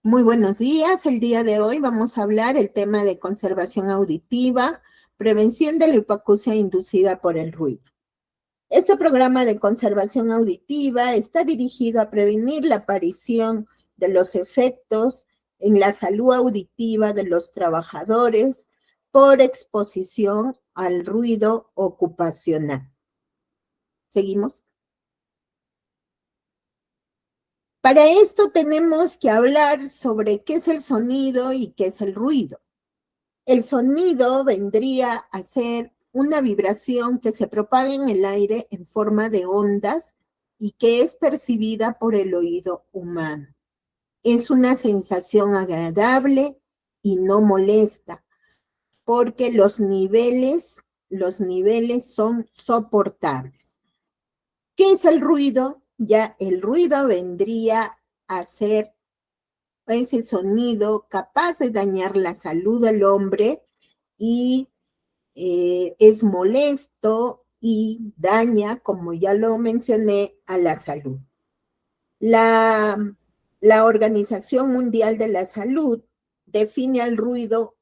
Muy buenos días. El día de hoy vamos a hablar el tema de conservación auditiva, prevención de la hipoacusia inducida por el ruido. Este programa de conservación auditiva está dirigido a prevenir la aparición de los efectos en la salud auditiva de los trabajadores por exposición al ruido ocupacional. ¿Seguimos? Para esto tenemos que hablar sobre qué es el sonido y qué es el ruido. El sonido vendría a ser una vibración que se propaga en el aire en forma de ondas y que es percibida por el oído humano. Es una sensación agradable y no molesta, porque los niveles son soportables. ¿Qué es el ruido? Ya el ruido vendría a ser ese sonido capaz de dañar la salud del hombre y es molesto y daña, como ya lo mencioné, a la salud. La, la Organización Mundial de la Salud define al ruido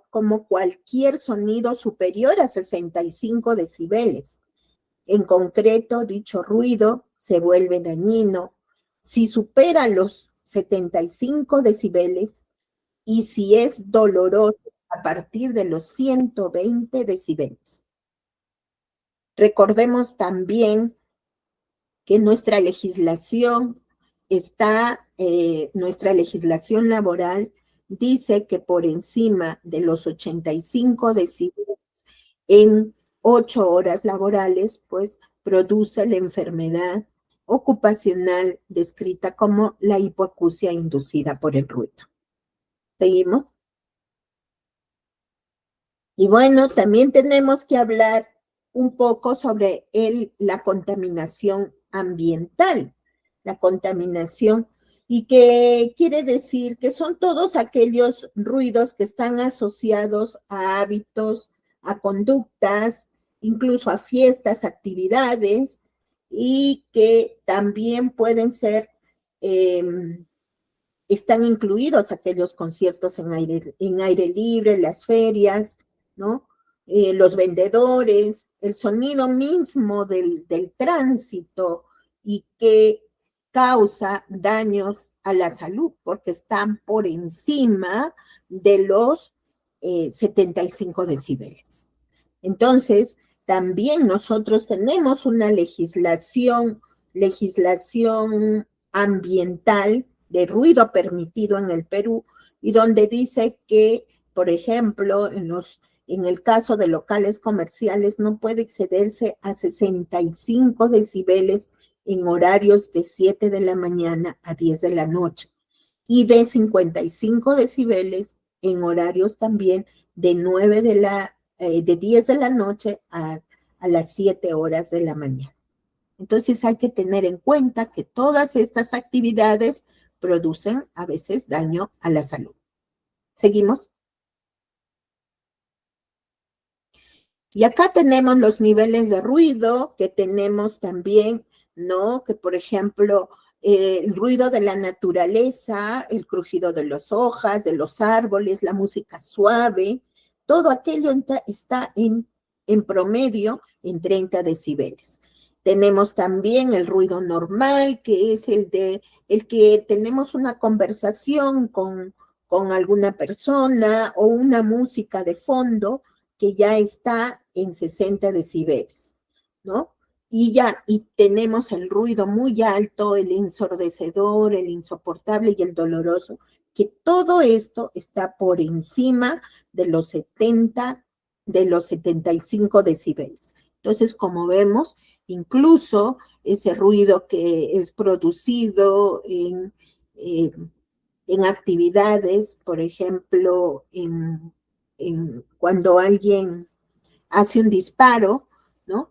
como cualquier sonido superior a 65 decibeles. En concreto, dicho ruido se vuelve dañino si supera los 75 decibeles y si es doloroso a partir de los 120 decibeles. Recordemos también que nuestra legislación laboral dice que por encima de los 85 decibeles en 8 horas laborales, pues produce la enfermedad ocupacional descrita como la hipoacusia inducida por el ruido. ¿Seguimos? Y bueno, también tenemos que hablar un poco sobre la contaminación ambiental. La contaminación, y que quiere decir que son todos aquellos ruidos que están asociados a hábitos, a conductas, incluso a fiestas, actividades, y que también pueden ser están incluidos aquellos conciertos en aire libre, las ferias, ¿no? Los vendedores, el sonido mismo del tránsito y que causa daños a la salud porque están por encima de los 75 decibeles. Entonces, también nosotros tenemos una legislación ambiental de ruido permitido en el Perú y donde dice que, por ejemplo, en el caso de locales comerciales no puede excederse a 65 decibeles en horarios de 7 de la mañana a 10 de la noche y de 55 decibeles en horarios también de 10 de la noche a las 7 horas de la mañana. Entonces hay que tener en cuenta que todas estas actividades producen a veces daño a la salud. ¿Seguimos? Y acá tenemos los niveles de ruido que tenemos también, ¿no? Que por ejemplo, el ruido de la naturaleza, el crujido de las hojas, de los árboles, la música suave, todo aquello está en promedio en 30 decibeles. Tenemos también el ruido normal, que es el que tenemos una conversación con alguna persona o una música de fondo que ya está en 60 decibeles, ¿no? Y tenemos el ruido muy alto, el ensordecedor, el insoportable y el doloroso, que todo esto está por encima de los 75 decibeles. Entonces, como vemos, incluso ese ruido que es producido en actividades, por ejemplo, cuando alguien hace un disparo, ¿no?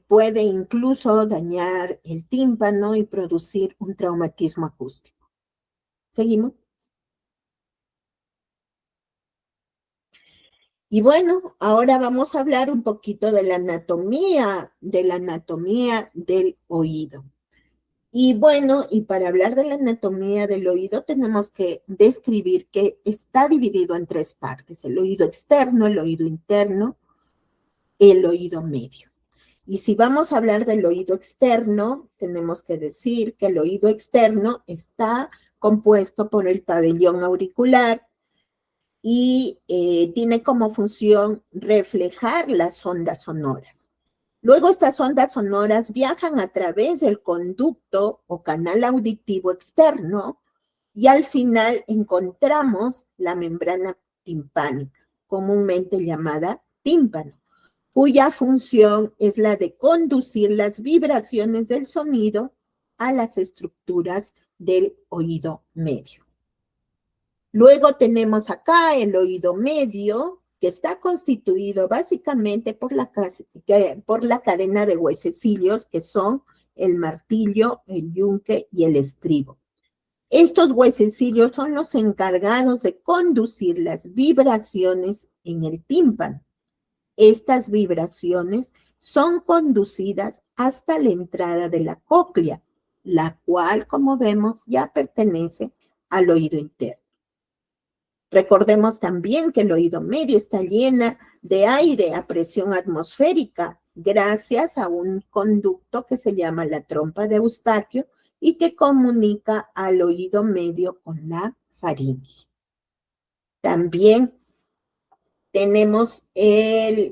Puede incluso dañar el tímpano y producir un traumatismo acústico. ¿Seguimos? Y bueno, ahora vamos a hablar un poquito de la anatomía del oído. Y bueno, y para hablar de la anatomía del oído, tenemos que describir que está dividido en tres partes: el oído externo, el oído interno, el oído medio. Y si vamos a hablar del oído externo, tenemos que decir que el oído externo está compuesto por el pabellón auricular y tiene como función reflejar las ondas sonoras. Luego estas ondas sonoras viajan a través del conducto o canal auditivo externo y al final encontramos la membrana timpánica, comúnmente llamada tímpano, cuya función es la de conducir las vibraciones del sonido a las estructuras del oído medio. Luego tenemos acá el oído medio, que está constituido básicamente por la cadena de huesecillos, que son el martillo, el yunque y el estribo. Estos huesecillos son los encargados de conducir las vibraciones en el tímpano. Estas vibraciones son conducidas hasta la entrada de la cóclea, la cual, como vemos, ya pertenece al oído interno. Recordemos también que el oído medio está lleno de aire a presión atmosférica gracias a un conducto que se llama la trompa de Eustaquio y que comunica al oído medio con la faringe. También tenemos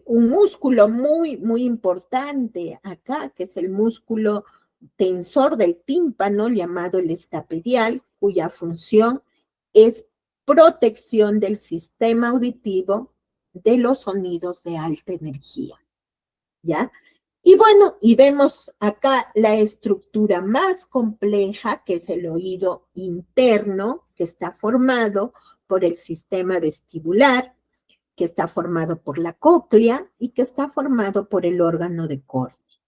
un músculo muy importante acá, que es el músculo tensor del tímpano, llamado el escapedial, cuya función es protección del sistema auditivo de los sonidos de alta energía, ¿ya? Y bueno, y vemos acá la estructura más compleja, que es el oído interno, que está formado por el sistema vestibular, que está formado por la cóclea y que está formado por el órgano de Corti.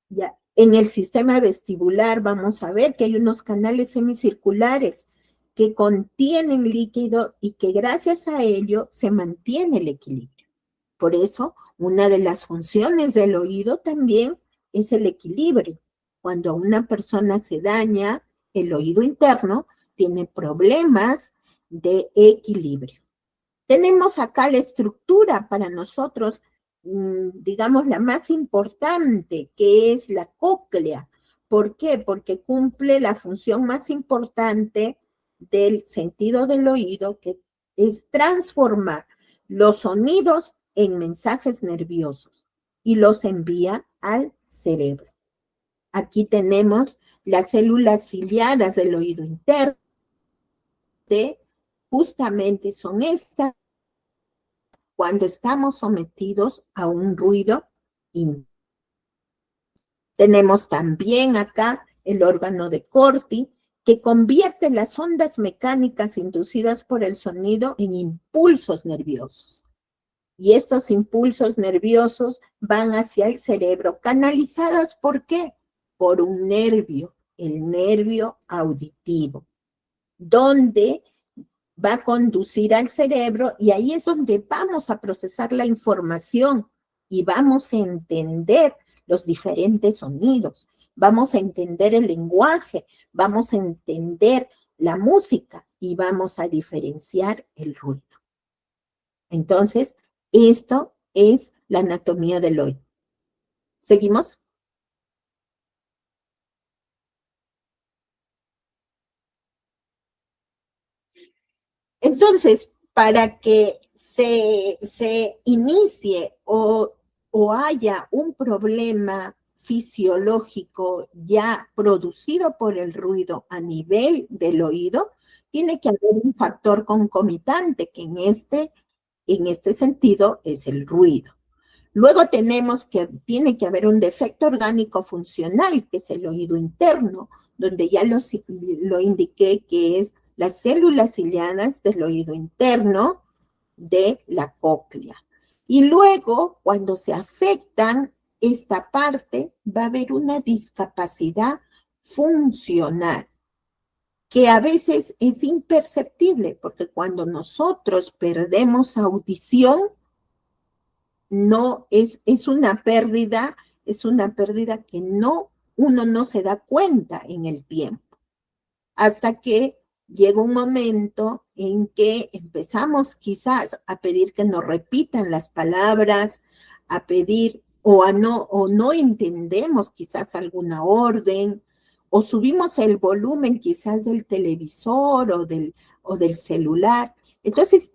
¿Ya? En el sistema vestibular vamos a ver que hay unos canales semicirculares que contienen líquido y que gracias a ello se mantiene el equilibrio. Por eso, una de las funciones del oído también es el equilibrio. Cuando a una persona se daña el oído interno, tiene problemas de equilibrio. Tenemos acá la estructura para nosotros, digamos, la más importante, que es la cóclea. ¿Por qué? Porque cumple la función más importante del sentido del oído, que es transformar los sonidos en mensajes nerviosos y los envía al cerebro. Aquí tenemos las células ciliadas del oído interno, justamente son estas cuando estamos sometidos a un ruido. Tenemos también acá el órgano de Corti, que convierte las ondas mecánicas inducidas por el sonido en impulsos nerviosos. Y estos impulsos nerviosos van hacia el cerebro, canalizadas, ¿por qué? Por un nervio, el nervio auditivo, donde va a conducir al cerebro y ahí es donde vamos a procesar la información y vamos a entender los diferentes sonidos, vamos a entender el lenguaje, vamos a entender la música y vamos a diferenciar el ruido. Entonces, esto es la anatomía del oído. ¿Seguimos? Entonces, para que se inicie o haya un problema fisiológico ya producido por el ruido a nivel del oído, tiene que haber un factor concomitante, que en este sentido es el ruido. Luego tenemos que tiene que haber un defecto orgánico funcional, que es el oído interno, donde ya lo indiqué, que es las células ciliadas del oído interno de la cóclea. Y luego, cuando se afectan esta parte, va a haber una discapacidad funcional, que a veces es imperceptible, porque cuando nosotros perdemos audición, no es una pérdida que no uno no se da cuenta en el tiempo, hasta que llega un momento en que empezamos quizás a pedir que nos repitan las palabras, a pedir o no entendemos quizás alguna orden, o subimos el volumen quizás del televisor o del celular. Entonces,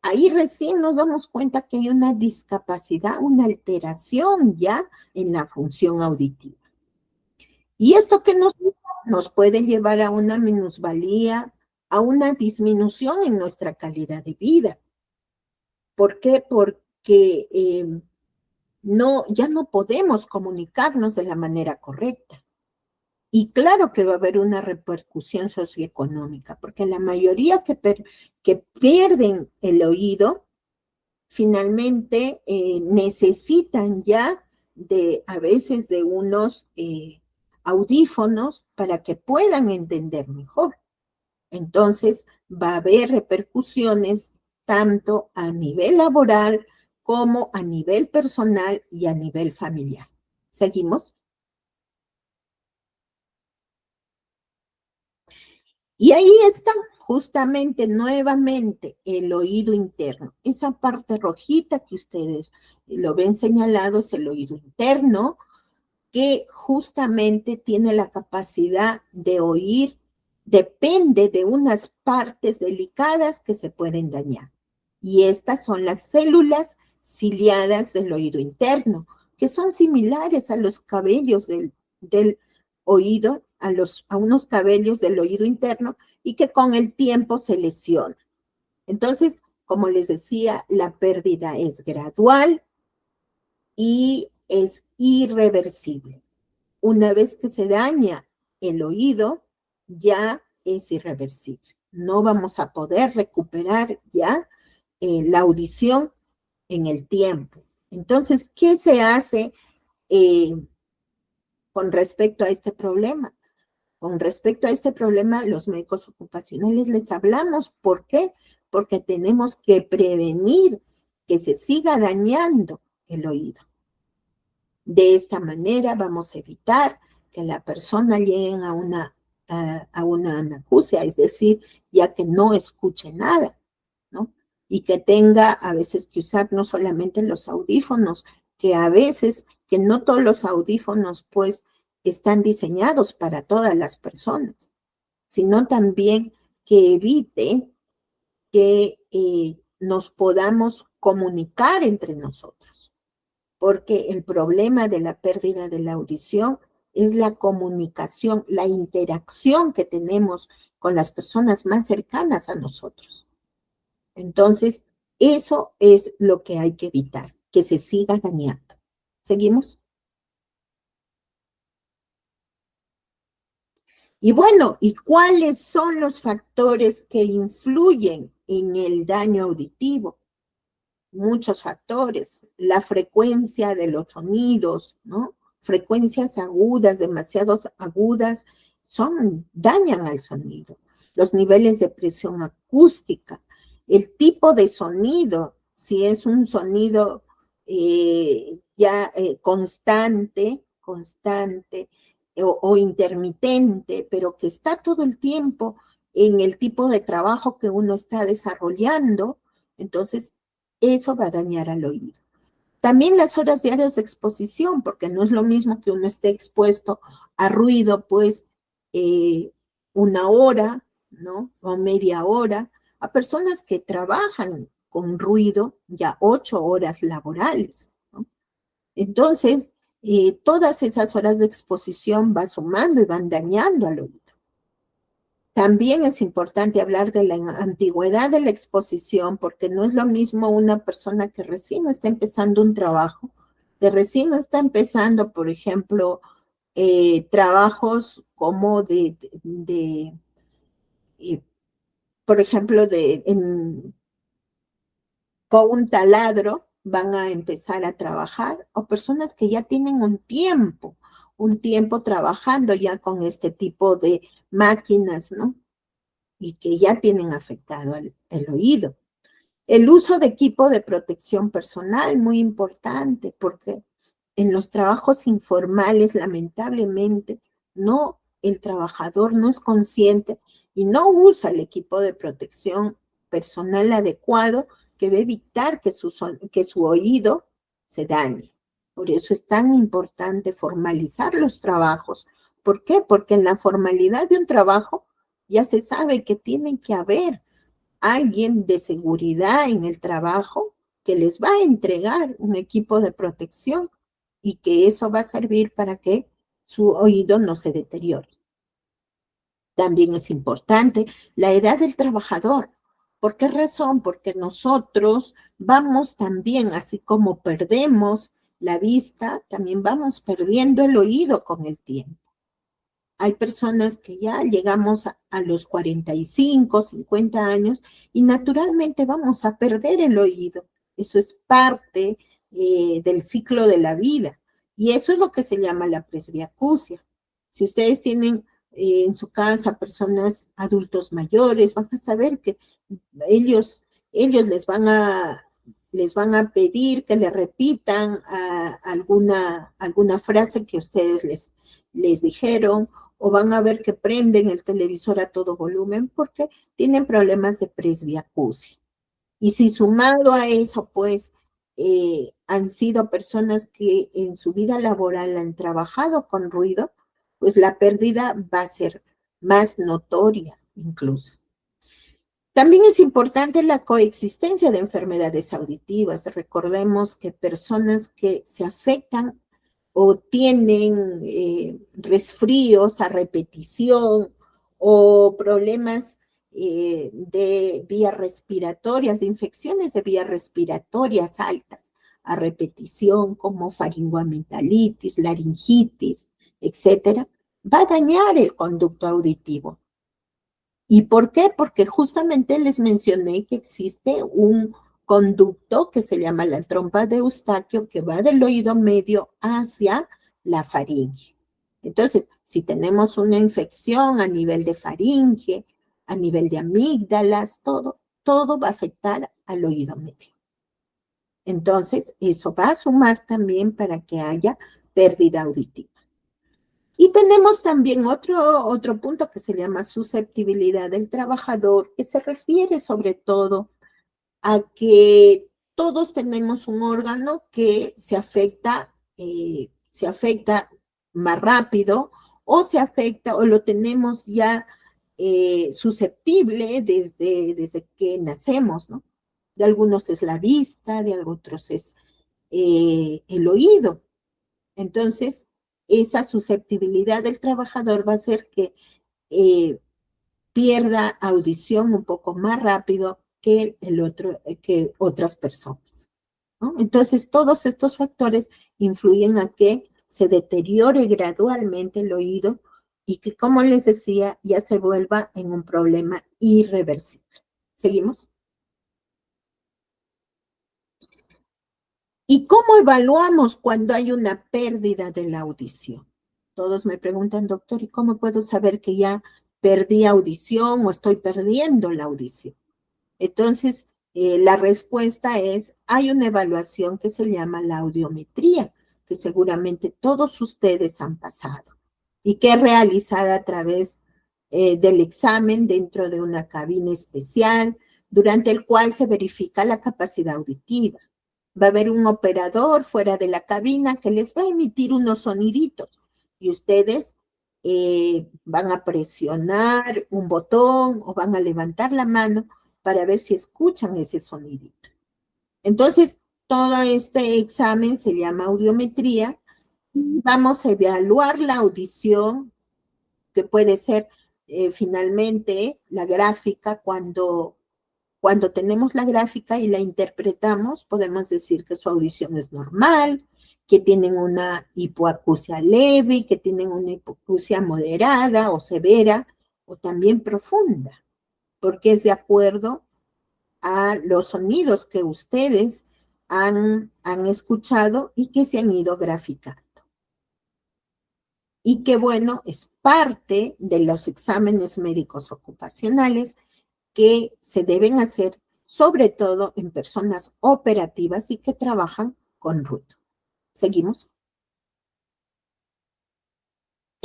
ahí recién nos damos cuenta que hay una discapacidad, una alteración ya en la función auditiva. Y esto que nos puede llevar a una minusvalía, a una disminución en nuestra calidad de vida. ¿Por qué? Porque ya no podemos comunicarnos de la manera correcta. Y claro que va a haber una repercusión socioeconómica, porque la mayoría que pierden el oído finalmente necesitan ya a veces de unos audífonos para que puedan entender mejor. Entonces va a haber repercusiones tanto a nivel laboral como a nivel personal y a nivel familiar. ¿Seguimos? Y ahí está justamente nuevamente el oído interno. Esa parte rojita que ustedes lo ven señalado es el oído interno, que justamente tiene la capacidad de oír, depende de unas partes delicadas que se pueden dañar. Y estas son las células ciliadas del oído interno, que son similares a los cabellos del oído, a unos cabellos del oído interno, y que con el tiempo se lesionan. Entonces, como les decía, la pérdida es gradual y es irreversible. Una vez que se daña el oído, ya es irreversible. No vamos a poder recuperar ya la audición en el tiempo. Entonces, ¿qué se hace eh, con respecto a este problema? Con respecto a este problema, los médicos ocupacionales les hablamos. ¿Por qué? Porque tenemos que prevenir que se siga dañando el oído. De esta manera vamos a evitar que la persona llegue a una anacusia, es decir, ya que no escuche nada, ¿no? Y que tenga a veces que usar no solamente los audífonos, que a veces, que no todos los audífonos pues están diseñados para todas las personas, sino también que evite que nos podamos comunicar entre nosotros, porque el problema de la pérdida de la audición es la comunicación, la interacción que tenemos con las personas más cercanas a nosotros. Entonces, eso es lo que hay que evitar, que se siga dañando. ¿Seguimos? Y bueno, ¿y cuáles son los factores que influyen en el daño auditivo? Muchos factores, la frecuencia de los sonidos, ¿no? Frecuencias agudas, demasiado agudas, dañan al sonido. Los niveles de presión acústica, el tipo de sonido, si es un sonido constante o intermitente, pero que está todo el tiempo en el tipo de trabajo que uno está desarrollando, entonces eso va a dañar al oído. También las horas diarias de exposición, porque no es lo mismo que uno esté expuesto a ruido, pues, una hora, ¿no? O media hora, a personas que trabajan con ruido ya 8 horas laborales, ¿no? Entonces, todas esas horas de exposición van sumando y van dañando al oído. También es importante hablar de la antigüedad de la exposición, porque no es lo mismo una persona que recién está empezando un trabajo, que recién está empezando, por ejemplo, trabajos como por ejemplo, con un taladro van a empezar a trabajar, o personas que ya tienen un tiempo trabajando ya con este tipo de máquinas, ¿no? Y que ya tienen afectado el oído. El uso de equipo de protección personal, muy importante, porque en los trabajos informales, lamentablemente, el trabajador no es consciente y no usa el equipo de protección personal adecuado que va a evitar que su oído se dañe. Por eso es tan importante formalizar los trabajos. ¿Por qué? Porque en la formalidad de un trabajo ya se sabe que tiene que haber alguien de seguridad en el trabajo que les va a entregar un equipo de protección y que eso va a servir para que su oído no se deteriore. También es importante la edad del trabajador. ¿Por qué razón? Porque nosotros vamos también, así como perdemos la vista, también vamos perdiendo el oído con el tiempo. Hay personas que ya llegamos a los 45, 50 años y naturalmente vamos a perder el oído. Eso es parte del ciclo de la vida. Y eso es lo que se llama la presbiacusia. Si ustedes tienen en su casa personas adultos mayores, van a saber que ellos, ellos les van a pedir que le repitan alguna frase que ustedes les dijeron, o van a ver que prenden el televisor a todo volumen porque tienen problemas de presbiacusia. Y si sumado a eso, pues, han sido personas que en su vida laboral han trabajado con ruido, pues la pérdida va a ser más notoria incluso. También es importante la coexistencia de enfermedades auditivas. Recordemos que personas que se afectan o tienen resfríos a repetición o problemas de vías respiratorias, de infecciones de vías respiratorias altas a repetición, como faringoamigdalitis, laringitis, etcétera, va a dañar el conducto auditivo. ¿Y por qué? Porque justamente les mencioné que existe un conducto que se llama la trompa de Eustaquio que va del oído medio hacia la faringe. Entonces, si tenemos una infección a nivel de faringe, a nivel de amígdalas, todo va a afectar al oído medio. Entonces, eso va a sumar también para que haya pérdida auditiva. Y tenemos también otro punto que se llama susceptibilidad del trabajador, que se refiere sobre todo a que todos tenemos un órgano que se afecta más rápido o se afecta o lo tenemos ya susceptible desde que nacemos, ¿no? De algunos es la vista, de otros es el oído. Entonces, esa susceptibilidad del trabajador va a hacer que pierda audición un poco más rápido que otras personas, ¿no? Entonces, todos estos factores influyen a que se deteriore gradualmente el oído y que, como les decía, ya se vuelva en un problema irreversible. ¿Seguimos? ¿Y cómo evaluamos cuando hay una pérdida de la audición? Todos me preguntan, doctor, ¿y cómo puedo saber que ya perdí audición o estoy perdiendo la audición? Entonces, la respuesta es, hay una evaluación que se llama la audiometría, que seguramente todos ustedes han pasado y que es realizada a través del examen dentro de una cabina especial, durante el cual se verifica la capacidad auditiva. Va a haber un operador fuera de la cabina que les va a emitir unos soniditos y ustedes van a presionar un botón o van a levantar la mano para ver si escuchan ese sonidito. Entonces, todo este examen se llama audiometría. Vamos a evaluar la audición, que puede ser finalmente la gráfica. Cuando tenemos la gráfica y la interpretamos, podemos decir que su audición es normal, que tienen una hipoacusia leve, que tienen una hipoacusia moderada o severa, o también profunda, porque es de acuerdo a los sonidos que ustedes han escuchado y que se han ido graficando. Y que bueno, es parte de los exámenes médicos ocupacionales que se deben hacer, sobre todo en personas operativas y que trabajan con ruido. ¿Seguimos?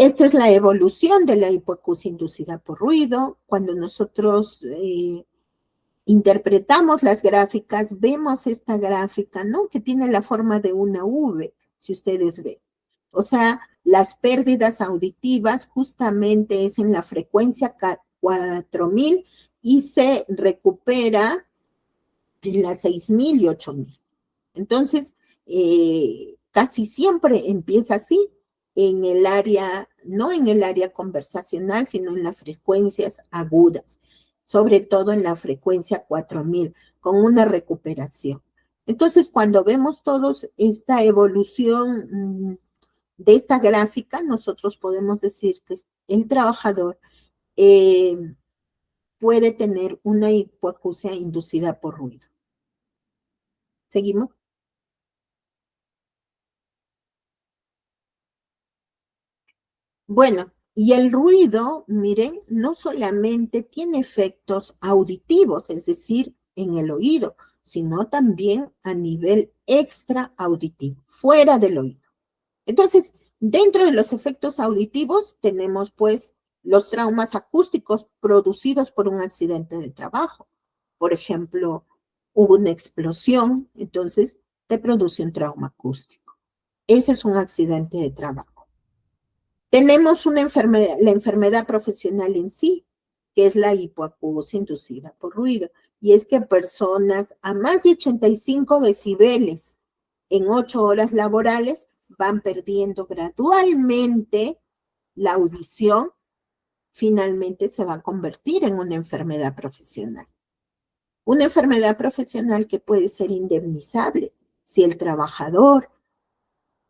Esta es la evolución de la hipoacusia inducida por ruido. Cuando nosotros interpretamos las gráficas, vemos esta gráfica, ¿no? Que tiene la forma de una V, si ustedes ven. O sea, las pérdidas auditivas justamente es en la frecuencia 4000 y se recupera en las 6000 y 8000. Entonces, casi siempre empieza así, en el área, no en el área conversacional, sino en las frecuencias agudas, sobre todo en la frecuencia 4000, con una recuperación. Entonces, cuando vemos todos esta evolución de esta gráfica, nosotros podemos decir que el trabajador puede tener una hipoacusia inducida por ruido. ¿Seguimos? Bueno, y el ruido, miren, no solamente tiene efectos auditivos, es decir, en el oído, sino también a nivel extra auditivo, fuera del oído. Entonces, dentro de los efectos auditivos tenemos pues los traumas acústicos producidos por un accidente de trabajo. Por ejemplo, hubo una explosión, entonces te produce un trauma acústico. Ese es un accidente de trabajo. Tenemos una enfermedad, la enfermedad profesional en sí, que es la hipoacusia inducida por ruido. Y es que personas a más de 85 decibeles en 8 horas laborales van perdiendo gradualmente la audición, finalmente se va a convertir en una enfermedad profesional. Una enfermedad profesional que puede ser indemnizable si el trabajador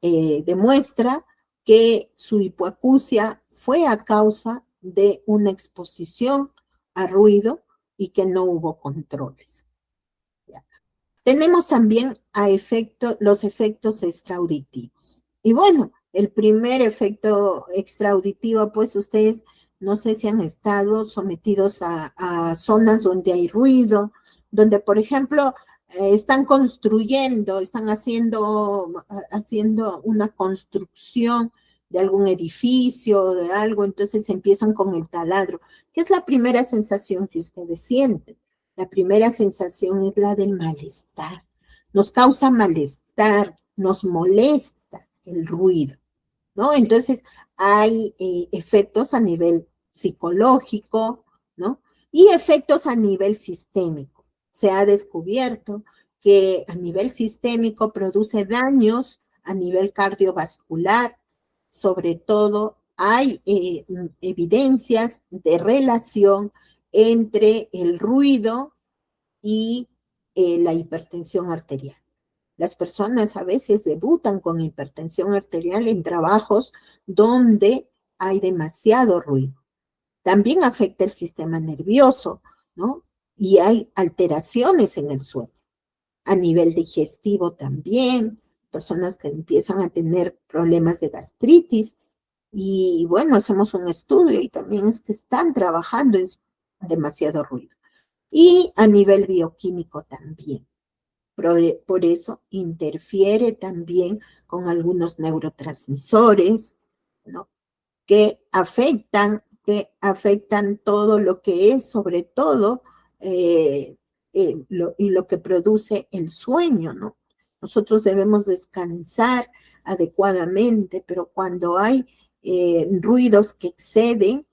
demuestra que su hipoacusia fue a causa de una exposición a ruido y que no hubo controles. Tenemos también los efectos extraauditivos. Y bueno, el primer efecto extrauditivo, pues ustedes no sé si han estado sometidos a zonas donde hay ruido, donde, por ejemplo, están construyendo, están haciendo una construcción de algún edificio, de algo, entonces empiezan con el taladro. ¿Qué es la primera sensación que ustedes sienten? La primera sensación es la del malestar. Nos causa malestar, nos molesta el ruido, ¿no? Entonces, hay efectos a nivel psicológico, ¿no? Y efectos a nivel sistémico. Se ha descubierto que a nivel sistémico produce daños a nivel cardiovascular, sobre todo hay evidencias de relación entre el ruido y la hipertensión arterial. Las personas a veces debutan con hipertensión arterial en trabajos donde hay demasiado ruido. También afecta el sistema nervioso, ¿no? Y hay alteraciones en el sueño. A nivel digestivo también, personas que empiezan a tener problemas de gastritis. Y bueno, hacemos un estudio y también es que están trabajando en demasiado ruido. Y a nivel bioquímico también. Por eso interfiere también con algunos neurotransmisores, ¿no? Que afectan todo lo que es, sobre todo, y lo que produce el sueño, ¿no? Nosotros debemos descansar adecuadamente, pero cuando hay ruidos que exceden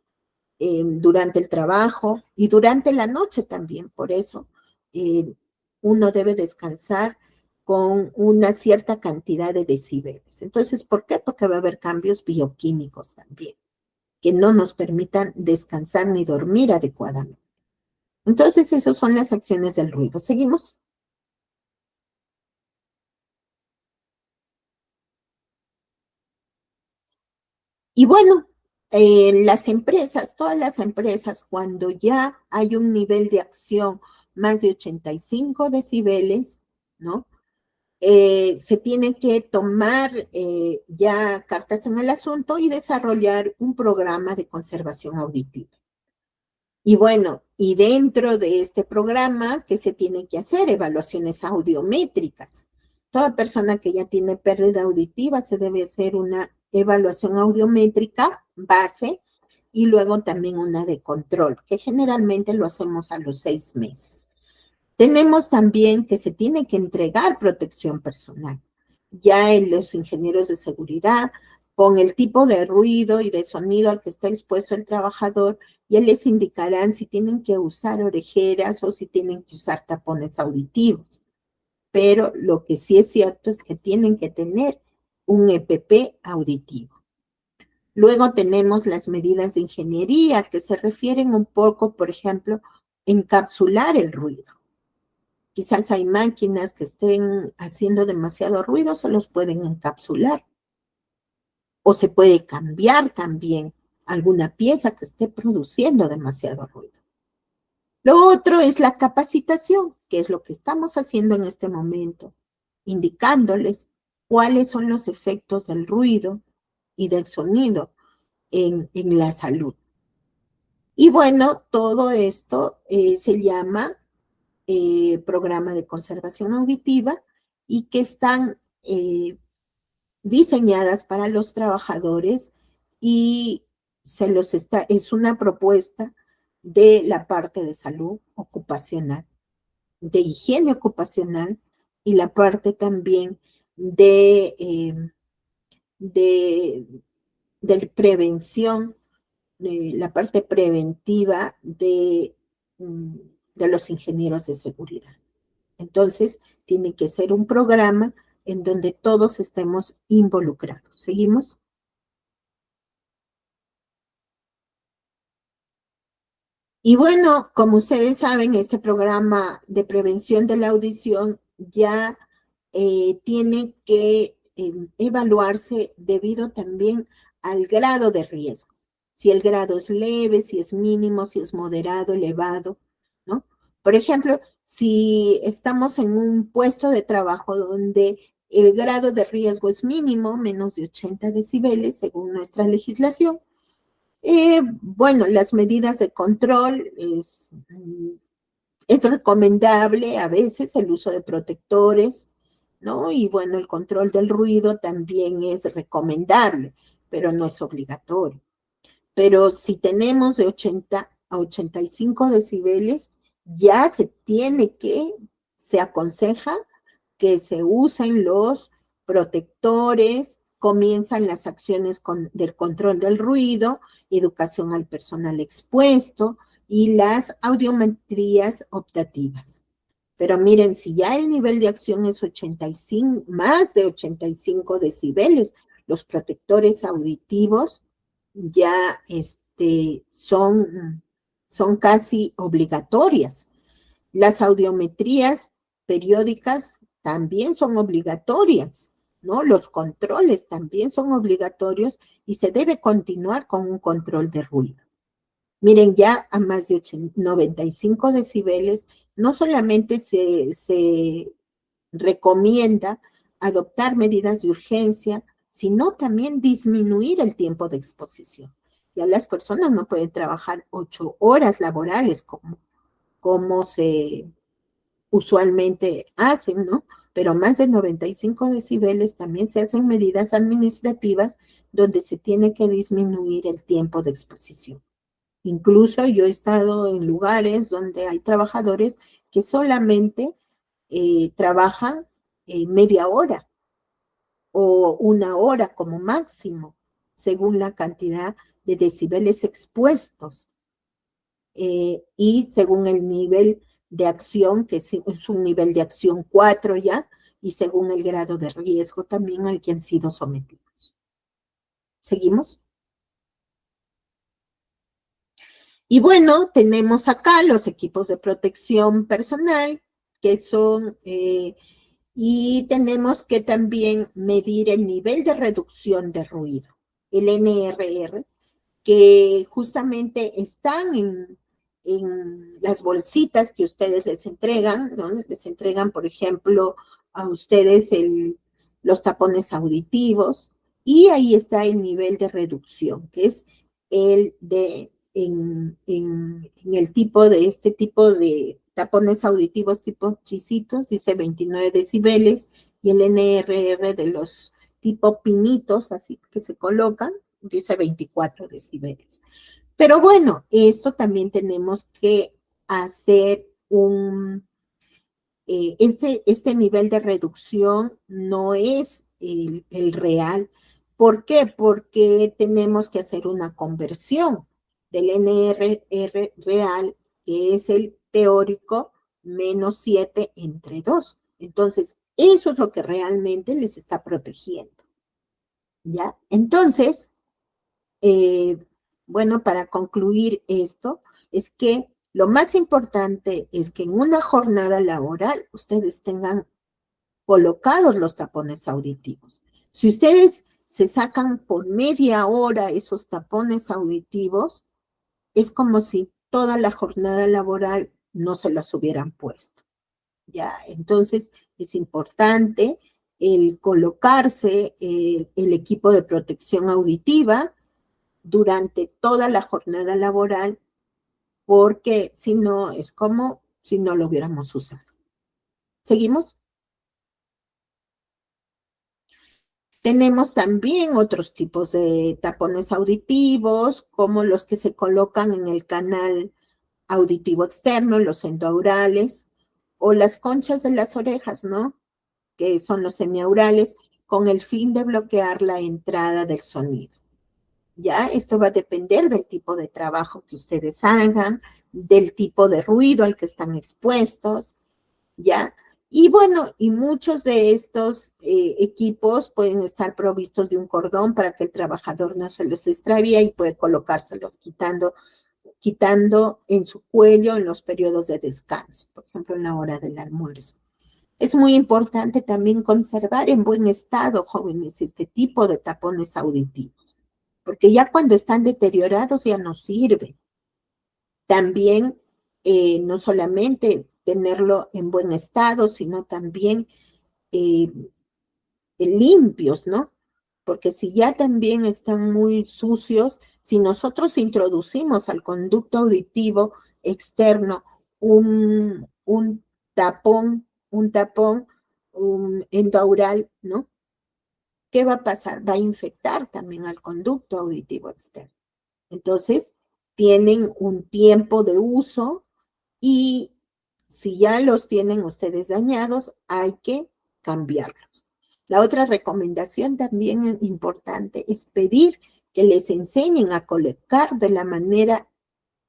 durante el trabajo y durante la noche también, por eso uno debe descansar con una cierta cantidad de decibeles. Entonces, ¿por qué? Porque va a haber cambios bioquímicos también que no nos permitan descansar ni dormir adecuadamente. Entonces, esas son las acciones del ruido. ¿Seguimos? Y bueno, las empresas, todas las empresas, cuando ya hay un nivel de acción más de 85 decibeles, ¿no? Se tiene que tomar ya cartas en el asunto y desarrollar un programa de conservación auditiva. Y bueno, y dentro de este programa, ¿qué se tiene que hacer? Evaluaciones audiométricas. Toda persona que ya tiene pérdida auditiva se debe hacer una evaluación audiométrica base y luego también una de control, que generalmente lo hacemos a los 6 meses. Tenemos también que se tiene que entregar protección personal. Ya en los ingenieros de seguridad, con el tipo de ruido y de sonido al que está expuesto el trabajador, ya les indicarán si tienen que usar orejeras o si tienen que usar tapones auditivos. Pero lo que sí es cierto es que tienen que tener un EPP auditivo. Luego tenemos las medidas de ingeniería que se refieren un poco, por ejemplo, encapsular el ruido. Quizás hay máquinas que estén haciendo demasiado ruido, se los pueden encapsular. O se puede cambiar también alguna pieza que esté produciendo demasiado ruido. Lo otro es la capacitación, que es lo que estamos haciendo en este momento, indicándoles cuáles son los efectos del ruido y del sonido en la salud. Y bueno, todo esto se llama programa de conservación auditiva y que están diseñadas para los trabajadores y es una propuesta de la parte de salud ocupacional, de higiene ocupacional y la parte también de, de prevención, la parte preventiva de los ingenieros de seguridad. Entonces, tiene que ser un programa en donde todos estemos involucrados. ¿Seguimos? Y bueno, como ustedes saben, este programa de prevención de la audición ya tiene que evaluarse debido también al grado de riesgo. Si el grado es leve, si es mínimo, si es moderado, elevado, ¿no? Por ejemplo, si estamos en un puesto de trabajo donde el grado de riesgo es mínimo, menos de 80 decibeles, según nuestra legislación, bueno, las medidas de control es recomendable a veces el uso de protectores, ¿no? Y bueno, el control del ruido también es recomendable, pero no es obligatorio. Pero si tenemos de 80 a 85 decibeles, ya se aconseja que se usen los protectores, comienzan las acciones del control del ruido, educación al personal expuesto y las audiometrías optativas. Pero miren, si ya el nivel de acción es 85, más de 85 decibeles, los protectores auditivos ya son casi obligatorias. Las audiometrías periódicas también son obligatorias, ¿no? Los controles también son obligatorios y se debe continuar con un control de ruido. Miren, ya a más de 95 decibeles, no solamente se recomienda adoptar medidas de urgencia, sino también disminuir el tiempo de exposición. Ya las personas no pueden trabajar 8 horas laborales como se usualmente hacen, ¿no? Pero más de 95 decibeles también se hacen medidas administrativas donde se tiene que disminuir el tiempo de exposición. Incluso yo he estado en lugares donde hay trabajadores que solamente trabajan media hora o una hora como máximo, según la cantidad de decibeles expuestos y según el nivel de acción, que es un nivel de acción 4 ya, y según el grado de riesgo también al que han sido sometidos. ¿Seguimos? Y bueno, tenemos acá los equipos de protección personal, que son, y tenemos que también medir el nivel de reducción de ruido, el NRR, que justamente están en las bolsitas que ustedes les entregan, ¿no? Les entregan, por ejemplo, a ustedes los tapones auditivos, y ahí está el nivel de reducción, que es el de, en el tipo de, este tipo de tapones auditivos tipo chisitos, dice 29 decibeles, y el NRR de los tipo pinitos, así que se colocan, dice 24 decibeles. Pero bueno, esto también tenemos que hacer este nivel de reducción no es el real. ¿Por qué? Porque tenemos que hacer una conversión del NRR real, que es el teórico, menos 7 entre 2. Entonces, eso es lo que realmente les está protegiendo. ¿Ya? Entonces, eh, bueno, para concluir esto, es que lo más importante es que en una jornada laboral ustedes tengan colocados los tapones auditivos. Si ustedes se sacan por media hora esos tapones auditivos, es como si toda la jornada laboral no se las hubieran puesto. ¿Ya? Entonces, es importante el colocarse el equipo de protección auditiva durante toda la jornada laboral, porque si no, es como si no lo hubiéramos usado. ¿Seguimos? Tenemos también otros tipos de tapones auditivos, como los que se colocan en el canal auditivo externo, los endoaurales, o las conchas de las orejas, ¿no? Que son los semiaurales, con el fin de bloquear la entrada del sonido. ¿Ya? Esto va a depender del tipo de trabajo que ustedes hagan, del tipo de ruido al que están expuestos, ¿ya? Y bueno, y muchos de estos equipos pueden estar provistos de un cordón para que el trabajador no se los extravíe y puede colocárselos quitando en su cuello en los periodos de descanso, por ejemplo, en la hora del almuerzo. Es muy importante también conservar en buen estado, jóvenes, este tipo de tapones auditivos, porque ya cuando están deteriorados ya no sirven. También no solamente tenerlo en buen estado, sino también eh, limpios, ¿no? Porque si ya también están muy sucios, si nosotros introducimos al conducto auditivo externo un tapón un endaural, ¿no? ¿Qué va a pasar? Va a infectar también al conducto auditivo externo. Entonces, tienen un tiempo de uso y si ya los tienen ustedes dañados, hay que cambiarlos. La otra recomendación también importante es pedir que les enseñen a colocar de la manera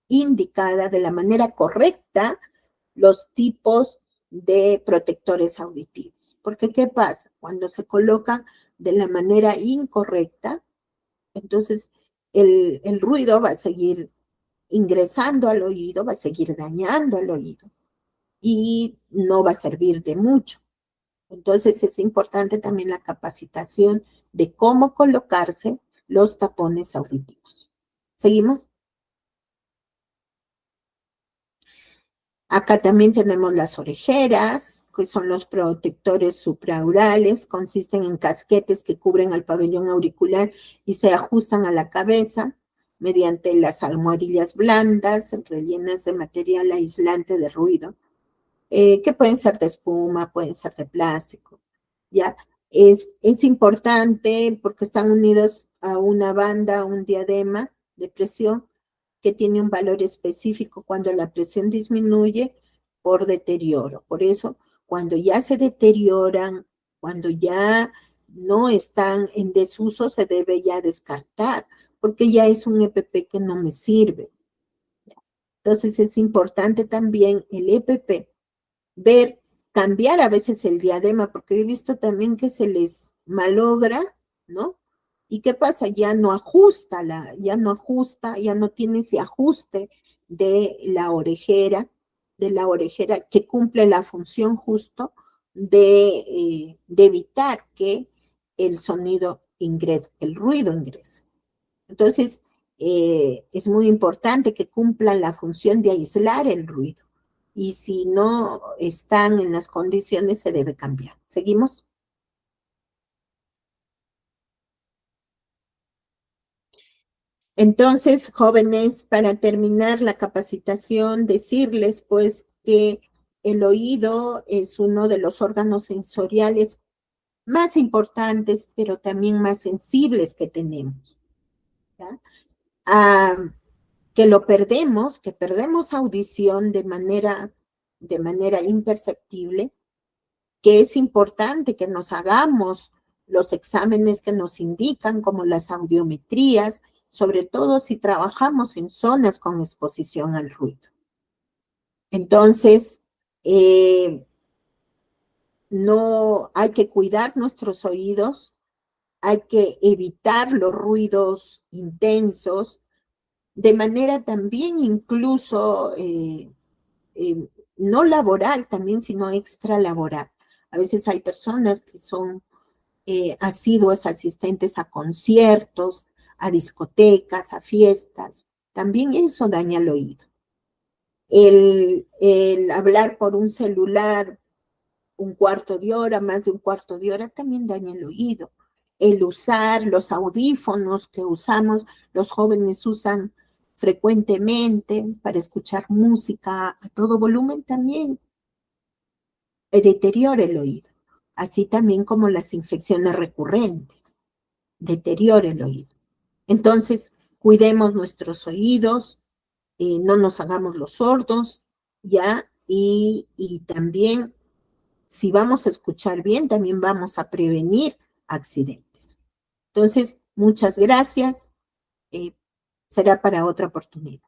indicada, de la manera correcta, los tipos de protectores auditivos. Porque, ¿qué pasa? Cuando se colocan de la manera incorrecta, entonces el ruido va a seguir ingresando al oído, va a seguir dañando al oído y no va a servir de mucho. Entonces es importante también la capacitación de cómo colocarse los tapones auditivos. ¿Seguimos? Acá también tenemos las orejeras, que son los protectores supraorales, consisten en casquetes que cubren el pabellón auricular y se ajustan a la cabeza mediante las almohadillas blandas rellenas de material aislante de ruido, que pueden ser de espuma, pueden ser de plástico, ¿ya? Es importante porque están unidos a una banda, a un diadema de presión que tiene un valor específico cuando la presión disminuye por deterioro. Por eso, cuando ya se deterioran, cuando ya no están en desuso, se debe ya descartar, porque ya es un EPP que no me sirve. Entonces es importante también el EPP ver, cambiar a veces el diadema, porque he visto también que se les malogra, ¿no? ¿Y qué pasa? Ya no ajusta, ya no tiene ese ajuste de la orejera que cumple la función justo de evitar que el sonido ingrese, el ruido ingrese. Entonces, es muy importante que cumplan la función de aislar el ruido. Y si no están en las condiciones, se debe cambiar. ¿Seguimos? Entonces, jóvenes, para terminar la capacitación, decirles pues que el oído es uno de los órganos sensoriales más importantes, pero también más sensibles que tenemos. ¿ya? Ah, que lo perdemos, que perdemos audición de manera imperceptible, que es importante que nos hagamos los exámenes que nos indican, como las audiometrías, sobre todo si trabajamos en zonas con exposición al ruido. Entonces, no hay que cuidar nuestros oídos, hay que evitar los ruidos intensos, de manera también incluso eh, no laboral también, sino extralaboral. A veces hay personas que son asiduos asistentes a conciertos, a discotecas, a fiestas. También eso daña el oído. El hablar por un celular un cuarto de hora, más de un cuarto de hora, también daña el oído. El usar los audífonos que usamos, los jóvenes usan frecuentemente para escuchar música a todo volumen, también deteriora el oído. Así también como las infecciones recurrentes, deteriora el oído. Entonces, cuidemos nuestros oídos, no nos hagamos los sordos, ¿ya? Y también, si vamos a escuchar bien, también vamos a prevenir accidentes. Entonces, muchas gracias. Será para otra oportunidad.